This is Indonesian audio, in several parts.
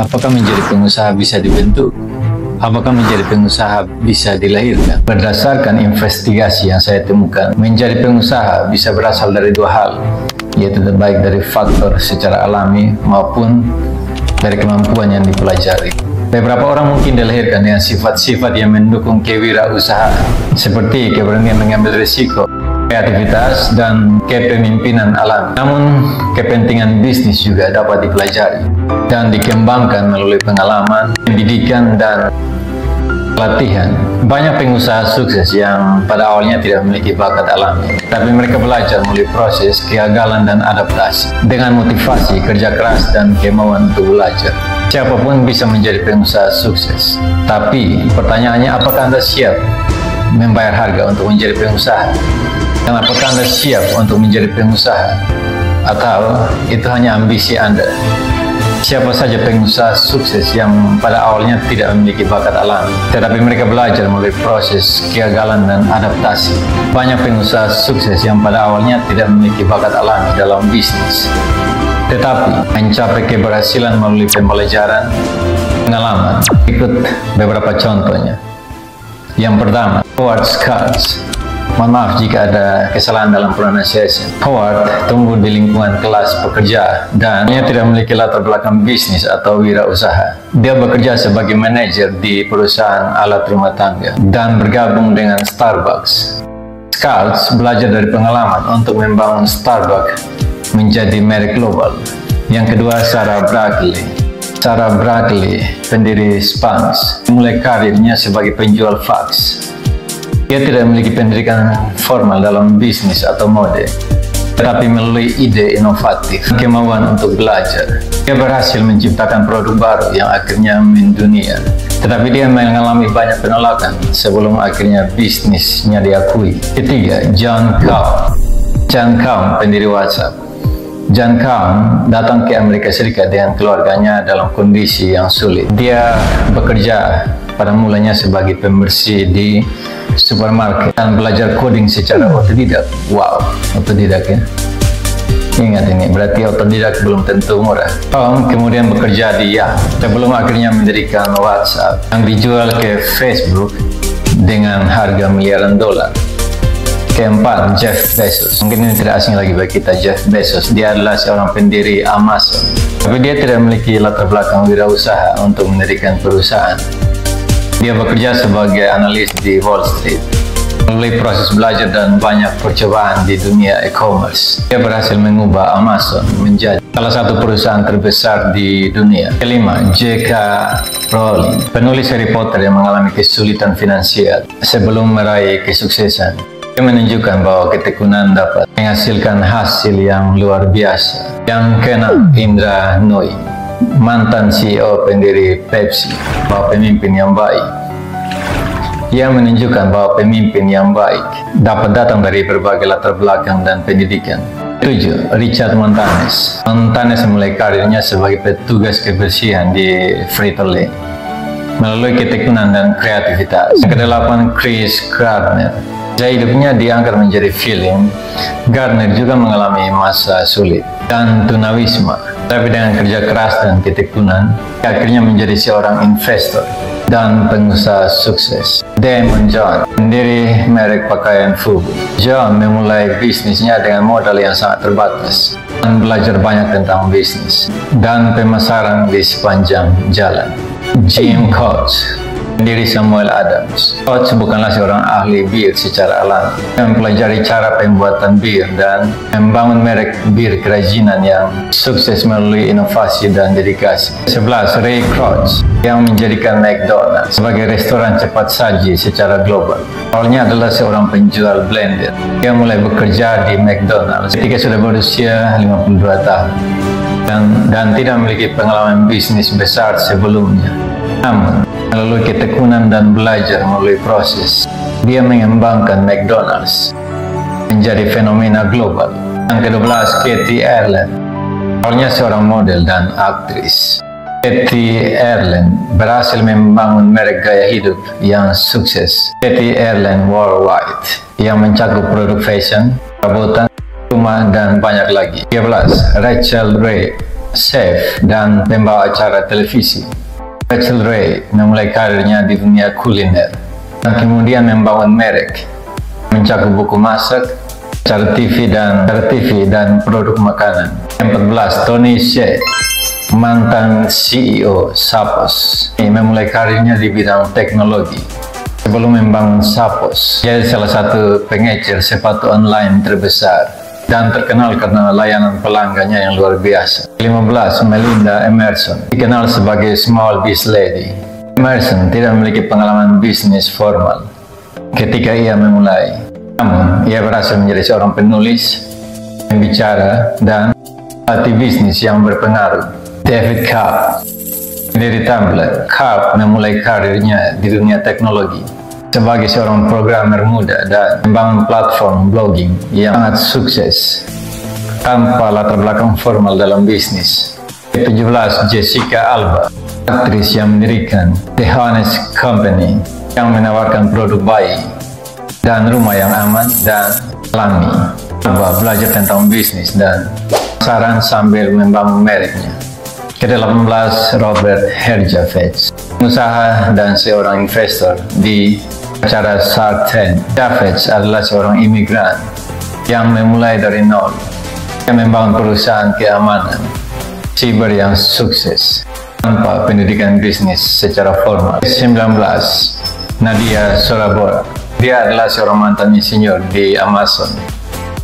Apakah menjadi pengusaha bisa dibentuk? Apakah menjadi pengusaha bisa dilahirkan? Berdasarkan investigasi yang saya temukan, menjadi pengusaha bisa berasal dari dua hal, yaitu baik dari faktor secara alami maupun dari kemampuan yang dipelajari. Beberapa orang mungkin dilahirkan dengan sifat-sifat yang mendukung kewirausahaan, seperti keberanian mengambil risiko, kreativitas, dan kepemimpinan alami. Namun, kepentingan bisnis juga dapat dipelajari dan dikembangkan melalui pengalaman, pendidikan, dan latihan. Banyak pengusaha sukses yang pada awalnya tidak memiliki bakat alami, tapi mereka belajar melalui proses kegagalan dan adaptasi dengan motivasi, kerja keras, dan kemauan untuk belajar. Siapapun bisa menjadi pengusaha sukses, tapi pertanyaannya, apakah Anda siap membayar harga untuk menjadi pengusaha? Dan apakah Anda siap untuk menjadi pengusaha? Atau itu hanya ambisi Anda? Siapa saja pengusaha sukses yang pada awalnya tidak memiliki bakat alami, tetapi mereka belajar melalui proses kegagalan dan adaptasi. Banyak pengusaha sukses yang pada awalnya tidak memiliki bakat alami dalam bisnis, tetapi mencapai keberhasilan melalui pembelajaran, pengalaman. Ikut beberapa contohnya. Yang pertama, Howard Schultz. Mohon maaf jika ada kesalahan dalam pronunciation. Howard tumbuh di lingkungan kelas pekerja dan dia tidak memiliki latar belakang bisnis atau wirausaha. Dia bekerja sebagai manajer di perusahaan alat rumah tangga dan bergabung dengan Starbucks. Schultz belajar dari pengalaman untuk membangun Starbucks menjadi merek global. Yang kedua, Sarah Bradley. Sarah Bradley, pendiri Spanx, mulai karirnya sebagai penjual faks. Dia tidak memiliki pendidikan formal dalam bisnis atau mode, tetapi melalui ide inovatif, kemauan untuk belajar, dia berhasil menciptakan produk baru yang akhirnya mendunia. Tetapi dia mengalami banyak penolakan sebelum akhirnya bisnisnya diakui. Ketiga, John Cohn. John Cohn, pendiri WhatsApp. John Cohn datang ke Amerika Serikat dengan keluarganya dalam kondisi yang sulit. Dia bekerja pada mulanya sebagai pembersih di supermarket dan belajar coding secara otodidak. Wow, otodidak ya. Ingat ini, berarti otodidak belum tentu murah. Tom kemudian bekerja di Yahoo sebelum akhirnya mendirikan WhatsApp yang dijual ke Facebook dengan harga miliaran dolar. Keempat, Jeff Bezos. Mungkin ini tidak asing lagi bagi kita. Jeff Bezos, dia adalah seorang pendiri Amazon, tapi dia tidak memiliki latar belakang wirausaha untuk mendirikan perusahaan. Dia bekerja sebagai analis di Wall Street. Melalui proses belajar dan banyak percobaan di dunia e-commerce, dia berhasil mengubah Amazon menjadi salah satu perusahaan terbesar di dunia. Kelima, J.K. Rowling, penulis Harry Potter yang mengalami kesulitan finansial sebelum meraih kesuksesan. Dia menunjukkan bahwa ketekunan dapat menghasilkan hasil yang luar biasa. Yang keenam, Indra Nooyi, mantan CEO pendiri Pepsi, bahwa pemimpin yang baik. Ia menunjukkan bahwa pemimpin yang baik dapat datang dari berbagai latar belakang dan pendidikan. 7. Richard Montanes. Montanes memulai karirnya sebagai petugas kebersihan di Frito-Lay melalui ketekunan dan kreativitas. Yang ke-8, Chris Gardner. Sejak hidupnya diangkat menjadi film, Gardner juga mengalami masa sulit dan tunawisma. Tapi dengan kerja keras dan ketekunan, akhirnya menjadi seorang investor dan pengusaha sukses. Damon John, pendiri merek pakaian Fubu. John memulai bisnisnya dengan modal yang sangat terbatas dan belajar banyak tentang bisnis dan pemasaran di sepanjang jalan. Jim Koch, pendiri Samuel Adams. Koch bukanlah seorang ahli bir secara alami. Dia mempelajari cara pembuatan bir dan membangun merek bir kerajinan yang sukses melalui inovasi dan dedikasi. 11. Ray Kroc, yang menjadikan McDonald's sebagai restoran cepat saji secara global. Awalnya adalah seorang penjual blender. Dia mulai bekerja di McDonald's ketika sudah berusia 52 tahun dan tidak memiliki pengalaman bisnis besar sebelumnya. Namun, melalui ketekunan dan belajar melalui proses, dia mengembangkan McDonald's menjadi fenomena global. Yang ke-12, Katie Erland. Awalnya seorang model dan aktris, Katie Erland berhasil membangun merek gaya hidup yang sukses, Katie Erland Worldwide, yang mencakup produk fashion, perabotan, rumah, dan banyak lagi. 13. Rachel Ray. chef dan pembawa acara televisi. Rachel Ray memulai karirnya di dunia kuliner dan kemudian membangun merek mencakup buku masak, acara TV dan produk makanan. Yang 14, Tony Hsieh, mantan CEO Zappos, memulai karirnya di bidang teknologi. Sebelum membangun Zappos, dia salah satu pengecer sepatu online terbesar dan terkenal karena layanan pelanggannya yang luar biasa. 15, Melinda Emerson, dikenal sebagai small biz lady. Emerson tidak memiliki pengalaman bisnis formal ketika ia memulai. Namun, ia berhasil menjadi seorang penulis, pembicara, dan pelatih bisnis yang berpengaruh. David Karp, pendiri Tumblr. Karp memulai karirnya di dunia teknologi sebagai seorang programmer muda dan membangun platform blogging yang sangat sukses tanpa latar belakang formal dalam bisnis. 17, Jessica Alba, aktris yang mendirikan The Honest Company yang menawarkan produk bayi dan rumah yang aman dan alami. Alba belajar tentang bisnis dan pemasaran sambil membangun mereknya. Ke-18, Robert Herjavec, pengusaha dan seorang investor di acara Shark Tank. Herjavec adalah seorang imigran yang memulai dari nol. Dia membangun perusahaan keamanan siber yang sukses tanpa pendidikan bisnis secara formal. 19, Nadia Sorabora. Dia adalah seorang mantan insinyur di Amazon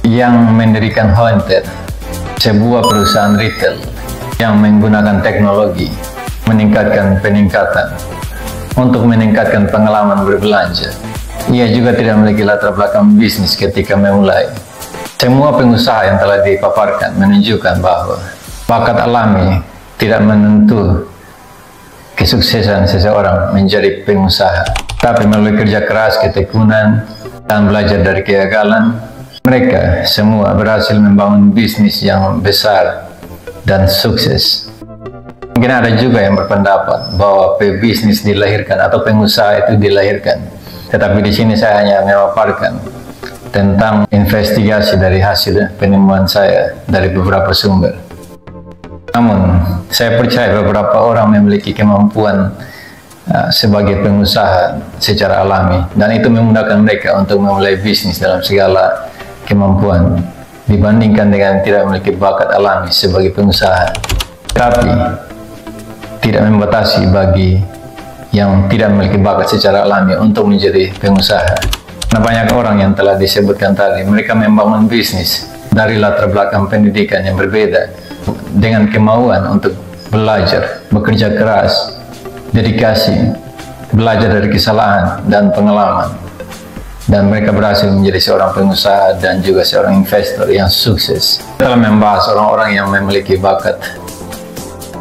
yang mendirikan Haunted, sebuah perusahaan retail yang menggunakan teknologi untuk meningkatkan pengalaman berbelanja. Ia juga tidak memiliki latar belakang bisnis ketika memulai. Semua pengusaha yang telah dipaparkan menunjukkan bahwa bakat alami tidak menentu kesuksesan seseorang menjadi pengusaha, tapi melalui kerja keras, ketekunan, dan belajar dari kegagalan, mereka semua berhasil membangun bisnis yang besar dan sukses. Mungkin ada juga yang berpendapat bahwa pebisnis dilahirkan atau pengusaha itu dilahirkan. Tetapi di sini saya hanya memaparkan tentang investigasi dari hasil penemuan saya dari beberapa sumber. Namun, saya percaya beberapa orang memiliki kemampuan sebagai pengusaha secara alami, dan itu memudahkan mereka untuk memulai bisnis dalam segala kemampuan dibandingkan dengan tidak memiliki bakat alami sebagai pengusaha. Tapi tidak membatasi bagi yang tidak memiliki bakat secara alami untuk menjadi pengusaha. Karena banyak orang yang telah disebutkan tadi, mereka membangun bisnis dari latar belakang pendidikan yang berbeda, dengan kemauan untuk belajar, bekerja keras, dedikasi, belajar dari kesalahan dan pengalaman. Dan mereka berhasil menjadi seorang pengusaha dan juga seorang investor yang sukses. Kita telah membahas orang-orang yang memiliki bakat.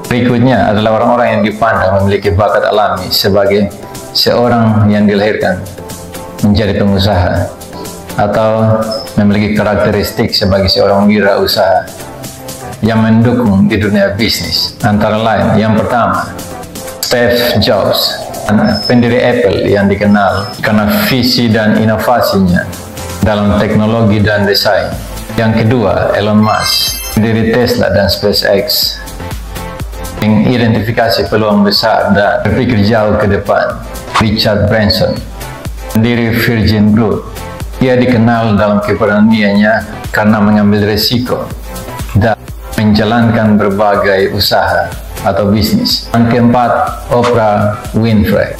Berikutnya adalah orang-orang yang dipandang memiliki bakat alami sebagai seorang yang dilahirkan menjadi pengusaha atau memiliki karakteristik sebagai seorang wirausaha yang mendukung di dunia bisnis. Antara lain, yang pertama, Steve Jobs, pendiri Apple yang dikenal karena visi dan inovasinya dalam teknologi dan desain. Yang kedua, Elon Musk, pendiri Tesla dan SpaceX, mengidentifikasi peluang besar dan berpikir jauh ke depan. Richard Branson, pendiri Virgin Group, ia dikenal dalam keberaniannya karena mengambil risiko dan menjalankan berbagai usaha atau bisnis. Yang keempat, Oprah Winfrey,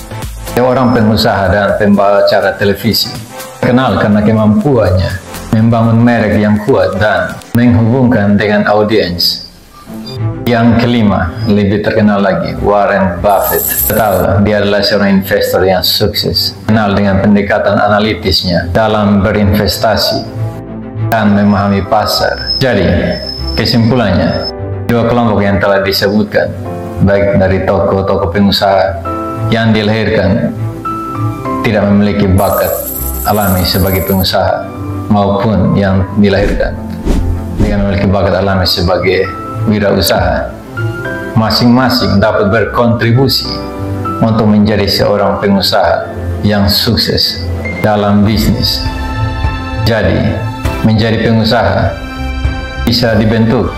seorang pengusaha dan pembawa acara televisi, terkenal karena kemampuannya membangun merek yang kuat dan menghubungkan dengan audiens. Yang kelima, lebih terkenal lagi, Warren Buffett. Tahu, dia adalah seorang investor yang sukses, kenal dengan pendekatan analitisnya dalam berinvestasi dan memahami pasar. Jadi, kesimpulannya, dua kelompok yang telah disebutkan, baik dari tokoh-tokoh pengusaha yang dilahirkan tidak memiliki bakat alami sebagai pengusaha, maupun yang dilahirkan dengan memiliki bakat alami sebagai wirausaha, masing-masing dapat berkontribusi untuk menjadi seorang pengusaha yang sukses dalam bisnis. Jadi, menjadi pengusaha bisa dibentuk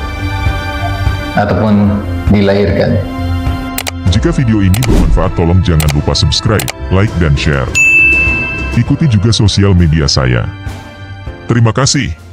ataupun dilahirkan. Jika video ini bermanfaat, tolong jangan lupa subscribe, like, dan share. Ikuti juga sosial media saya. Terima kasih.